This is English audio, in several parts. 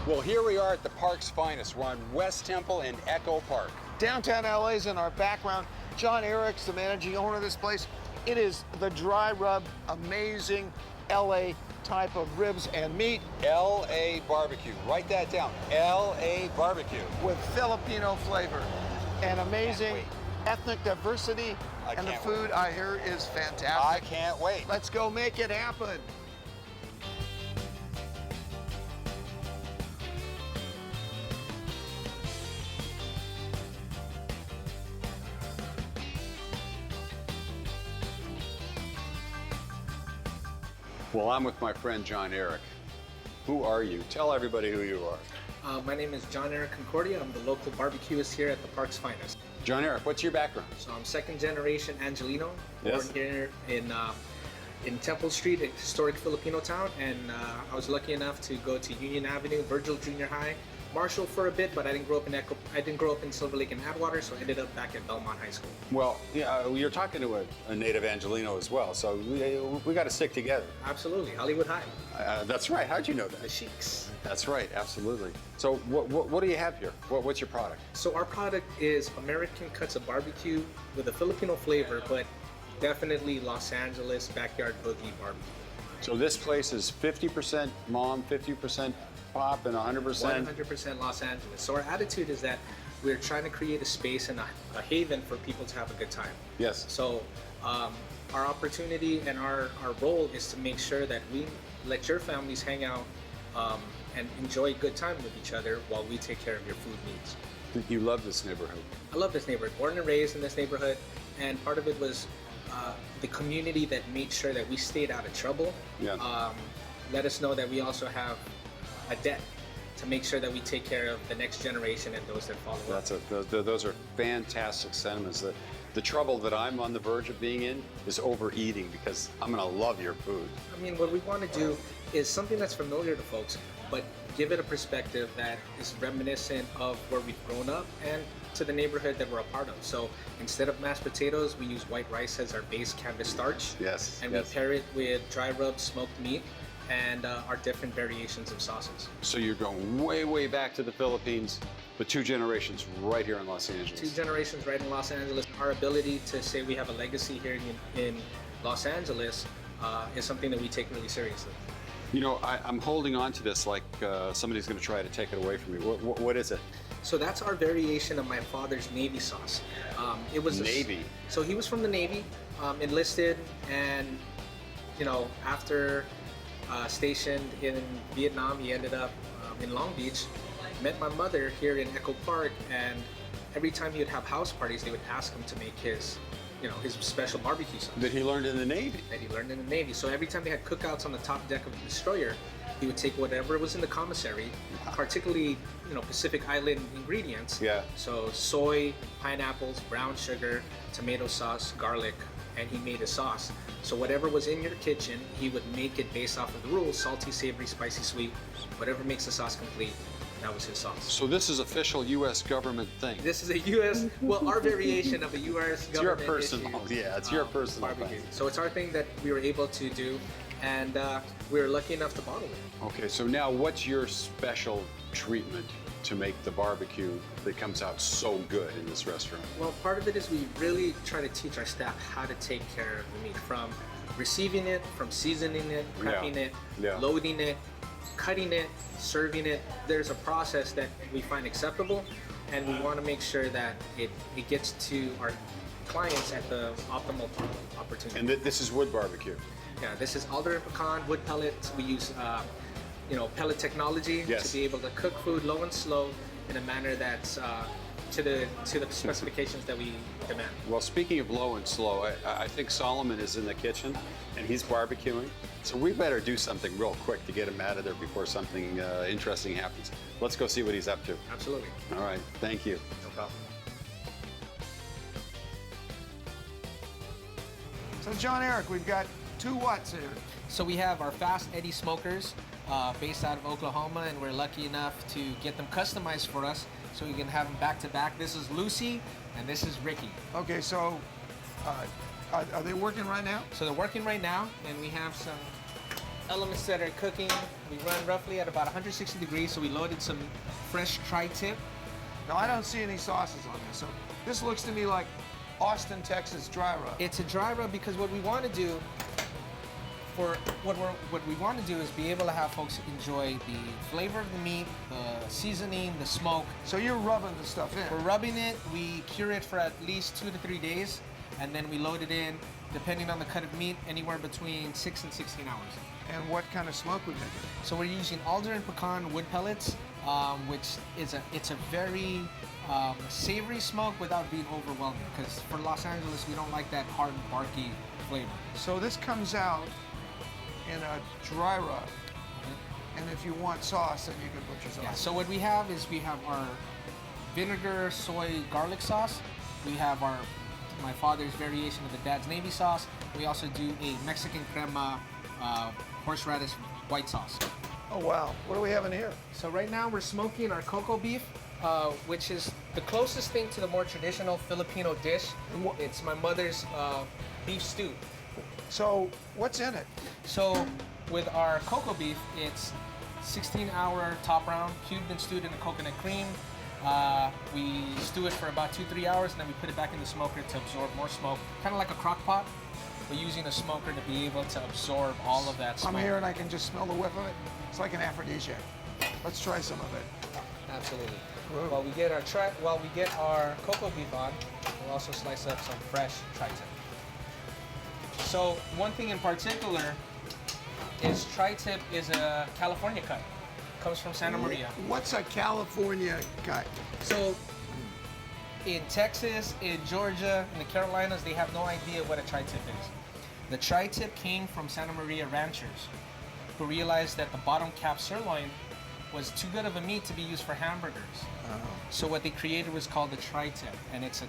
Well, here we are at the park's finest. We're on West Temple in Echo Park. Downtown LA is in our background. John Erick's the managing owner of this place. It is the dry rub, amazing LA type of ribs and meat. LA barbecue. Write that down. LA barbecue. With Filipino flavor and amazing ethnic diversity. And the food I hear is fantastic. I can't wait. Let's go make it happen. Well, I'm with my friend John Erick. Who are you? Tell everybody who you are. My name is John Erick Concordia. I'm the local barbecuist here at the park's finest. John Erick, what's your background? So I'm second generation Angelino, Yes. born here in Temple Street, a historic Filipino town, and I was lucky enough to go to Union Avenue, Virgil Junior High, Marshall for a bit, but I didn't grow up in Silver Lake and Atwater, so I ended up back at Belmont High School. Well, yeah, you're talking to a native Angelino as well, so we got to stick together. Absolutely, Hollywood High, That's right. How'd you know the that? Sheiks. That's right. Absolutely. So what do you have here? What's your product? So our product is American cuts of barbecue with a Filipino flavor, but definitely Los Angeles backyard boogie barbecue. So this place is 50% mom, 50% pop, and 100%. 100% Los Angeles. So our attitude is that we're trying to create a space and a haven for people to have a good time. Yes. So our opportunity and our role is to make sure that we let your families hang out and enjoy a good time with each other while we take care of your food needs. You love this neighborhood. I love this neighborhood. Born and raised in this neighborhood, and part of it was the community that made sure that we stayed out of trouble. Yeah. Let us know that we also have a debt to make sure that we take care of the next generation and those that follow us. Those are fantastic sentiments. The trouble that I'm on the verge of being in is overeating, because I'm going to love your food. I mean, what we want to do is something that's familiar to folks, but give it a perspective that is reminiscent of where we've grown up and to the neighborhood that we're a part of. So instead of mashed potatoes, we use white rice as our base canvas starch. Yes. And yes. we pair it with dry rub smoked meat and our different variations of sauces. So you're going way, way back to the Philippines, but 2 generations right here in Los Angeles. 2 generations right in Los Angeles. Our ability to say we have a legacy here in Los Angeles is something that we take really seriously. You know, I'm holding on to this like somebody's going to try to take it away from me. What is it? So that's our variation of my father's Navy sauce. It was Navy. So he was from the Navy, enlisted, and you know, after stationed in Vietnam, he ended up in Long Beach. Met my mother here in Echo Park, and every time he would have house parties, they would ask him to make his special barbecue sauce. That he learned in the Navy. That he learned in the Navy. So every time they had cookouts on the top deck of the destroyer, he would take whatever was in the commissary, particularly Pacific Island ingredients. Yeah. So soy, pineapples, brown sugar, tomato sauce, garlic, and he made a sauce. So whatever was in your kitchen, he would make it based off of the rules: salty, savory, spicy, sweet. Whatever makes the sauce complete, that was his sauce. So this is official U.S. government thing. This is a U.S. well, our variation of a U.S. It's your government personal, issue, yeah, it's your personal barbecue. thing. So it's our thing that we were able to do, and we were lucky enough to bottle it. Okay, so now what's your special treatment to make the barbecue that comes out so good in this restaurant? Well, part of it is we really try to teach our staff how to take care of the meat, from receiving it, from seasoning it, prepping it, loading it, cutting it, serving it. There's a process that we find acceptable, and we want to make sure that it gets to our clients at the optimal opportunity. And this is wood barbecue. Yeah, this is alder and pecan wood pellets. We use pellet technology to be able to cook food low and slow in a manner that's to the specifications that we demand. Well, speaking of low and slow, I think Solomon is in the kitchen and he's barbecuing. So we better do something real quick to get him out of there before something interesting happens. Let's go see what he's up to. Absolutely. All right, thank you. No problem. So John Erick, we've got 2 whats here. So we have our Fast Eddie smokers based out of Oklahoma, and we're lucky enough to get them customized for us so we can have them back to back. This is Lucy and this is Ricky. Okay, so are they working right now? So they're working right now, and we have elements that are cooking. We run roughly at about 160 degrees, so we loaded some fresh tri-tip. Now, I don't see any sauces on this, so this looks to me like Austin, Texas dry rub. It's a dry rub because what we want to do is be able to have folks enjoy the flavor of the meat, the seasoning, the smoke. So you're rubbing the stuff in. We're rubbing it, we cure it for at least 2 to 3 days, and then we load it in, depending on the cut of meat, anywhere between 6 and 16 hours. And what kind of smoke we making? So we're using alder and pecan wood pellets, which is a very savory smoke without being overwhelming. Because for Los Angeles, we don't like that hard, barky flavor. So this comes out in a dry rub, and if you want sauce, then you can put your sauce. Yeah. So what we have our vinegar, soy, garlic sauce. We have my father's variation of the Dad's Navy sauce. We also do a Mexican crema horseradish white sauce. Oh wow, what do we have in here? So right now we're smoking our cocoa beef, which is the closest thing to the more traditional Filipino dish. It's my mother's beef stew. So what's in it? So with our cocoa beef, it's 16-hour top round, cubed and stewed in the coconut cream. We stew it for about 2-3 hours, and then we put it back in the smoker to absorb more smoke, kind of like a crock pot. We're using a smoker to be able to absorb all of that smoke. I'm here and I can just smell the whiff of it. It's like an aphrodisiac. Let's try some of it. Absolutely. Whoa. While we get our cocoa beef on, we'll also slice up some fresh tri-tip. So one thing in particular is tri-tip is a California cut. Comes from Santa Maria. What's a California cut? So in Texas, in Georgia, in the Carolinas, they have no idea what a tri-tip is. The tri-tip came from Santa Maria ranchers who realized that the bottom cap sirloin was too good of a meat to be used for hamburgers. Oh. So what they created was called the tri-tip, and it's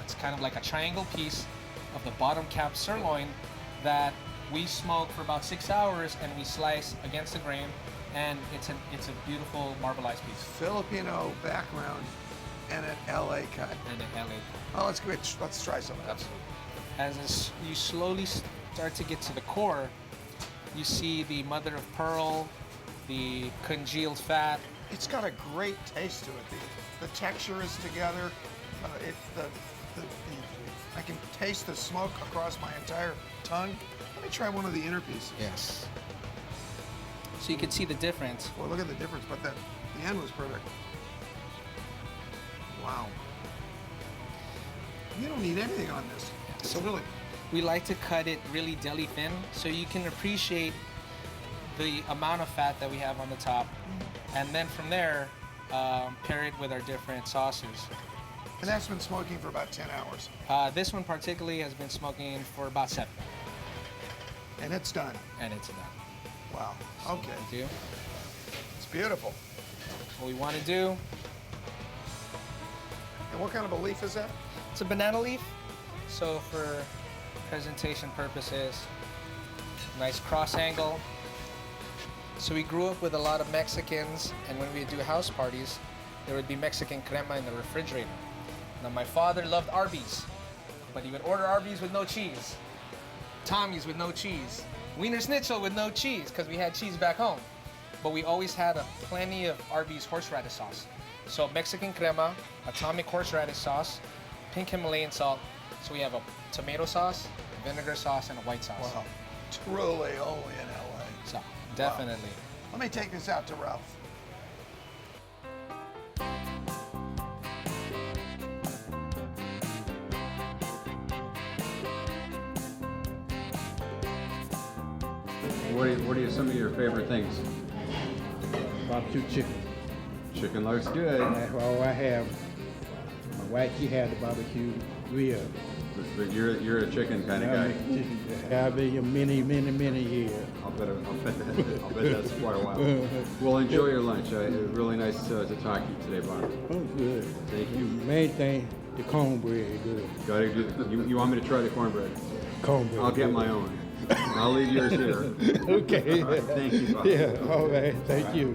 it's kind of like a triangle piece of the bottom cap sirloin that we smoke for about 6 hours and we slice against the grain, and it's a beautiful marbleized piece. Filipino background and an LA cut. And an LA. Oh, let's try some of that. Absolutely. As you slowly start to get to the core, you see the mother of pearl, the congealed fat. It's got a great taste to it. The texture is together. I can taste the smoke across my entire tongue. Let me try one of the inner pieces. Yes. So you can see the difference. Well, look at the difference, but the end was perfect. Wow. You don't need anything on this. So really, we like to cut it really deli thin so you can appreciate the amount of fat that we have on the top, and then from there, pair it with our different sauces. And that's been smoking for about 10 hours. This one particularly has been smoking for about 7. And it's done. And it's done. Wow. So Okay. what we do, It's beautiful. what we want to do, And what kind of a leaf is that? it's a banana leaf. So for presentation purposes, nice cross angle. So we grew up with a lot of Mexicans, and when we do house parties, there would be Mexican crema in the refrigerator. Now my father loved Arby's, but he would order Arby's with no cheese, Tommy's with no cheese, Wiener Schnitzel with no cheese, because we had cheese back home. But we always had plenty of Arby's horseradish sauce. So Mexican crema, atomic horseradish sauce, pink Himalayan salt. So we have a tomato sauce, vinegar sauce, and a white sauce. Wow. Truly only in LA. So definitely. Let me take this out to Ralph. What are some of your favorite things? Barbecue chicken. Chicken looks good. That's all I have. My wife, she had the barbecue grill. But you're a chicken kind of I guy. make chicken. Have been many years. I'll bet that's quite a while. Well, enjoy your lunch. Really nice to talk to you today, Bob. Oh, good. Thank you. Main thing, the cornbread is good. Got to do. You want me to try the cornbread? Cornbread. I'll get my own. I'll leave yours here. Okay. All right, thank you, Bob. Yeah. All right. Thank you.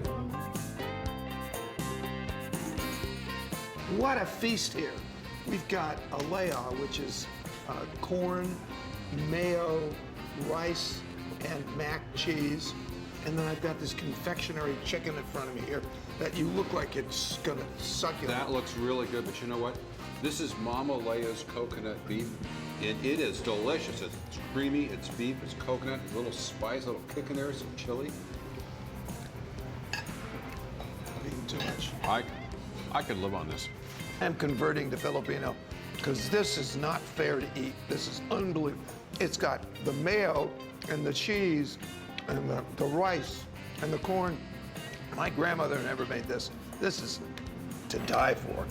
What a feast here. We've got a layer, which is corn, mayo, rice, and mac cheese. And then I've got this confectionery chicken in front of me here that you look like it's gonna suck you. That looks really good, but you know what? This is Mama Leia's coconut beef. It is delicious. It's creamy, it's beef, it's coconut, a little spice, a little kick in there, some chili. I'm eating too much. I could live on this. I'm converting to Filipino because this is not fair to eat. This is unbelievable. It's got the mayo and the cheese and the rice and the corn. My grandmother never made this. This is to die for.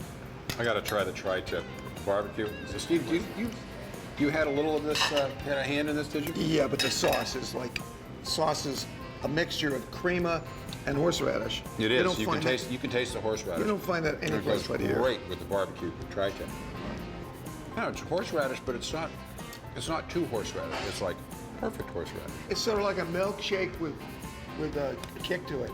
I got to try the tri-tip barbecue. So Steve, you had a little of this, had a hand in this, did you? Yeah, but the sauce is a mixture of crema and horseradish. It is. You can taste the horseradish. You don't find that anyplace but here. Great with the barbecue tri-tip. No, it's horseradish, but it's not too horseradish. It's like perfect horseradish. It's sort of like a milkshake with a kick to it.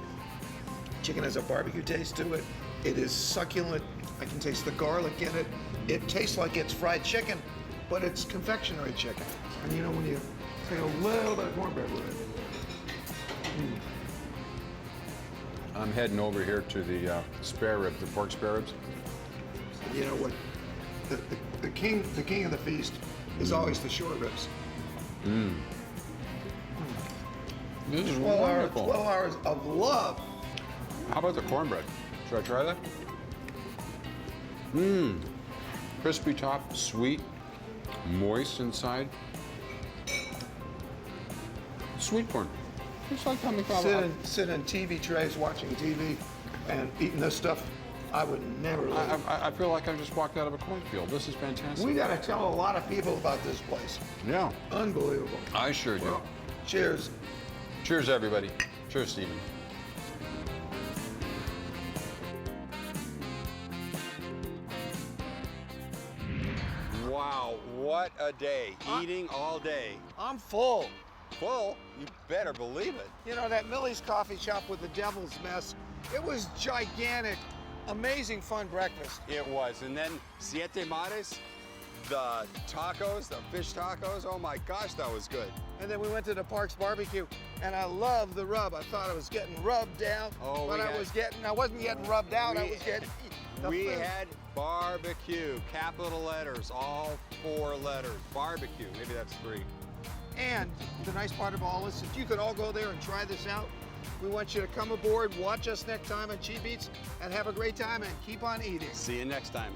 Chicken has a barbecue taste to it. It is succulent. I can taste the garlic in it. It tastes like it's fried chicken, but it's confectionery chicken. And you know when you take a little bit of cornbread with it. I'm heading over here to the spare ribs, the pork spare ribs. You know what? The king of the feast is always the short ribs. This is 12 wonderful. 12 hours of love. How about the cornbread? Should I try that? Crispy top, sweet, moist inside. Sweet corn. It's like coming from Sit in TV trays watching TV and eating this stuff. I would never live. I feel like I just walked out of a cornfield. This is fantastic. We got to tell a lot of people about this place. Yeah. Unbelievable. I sure do. Well, cheers. Cheers, everybody. Cheers, Stephen. Wow, what a day. Eating all day. I'm full. Full? You better believe it. You know, that Millie's coffee shop with the devil's mess, it was gigantic. Amazing fun breakfast. It was. And then Siete Mares, the tacos, the fish tacos. Oh my gosh, that was good. And then we went to the Parks Barbecue, and I love the rub. I thought I was getting rubbed down, but I wasn't getting rubbed out. I was getting We had barbecue, capital letters, all 4 letters. Barbecue, maybe that's 3. And the nice part of all this is you could all go there and try this out. We want you to come aboard, watch us next time on Cheap Eats, and have a great time and keep on eating. See you next time.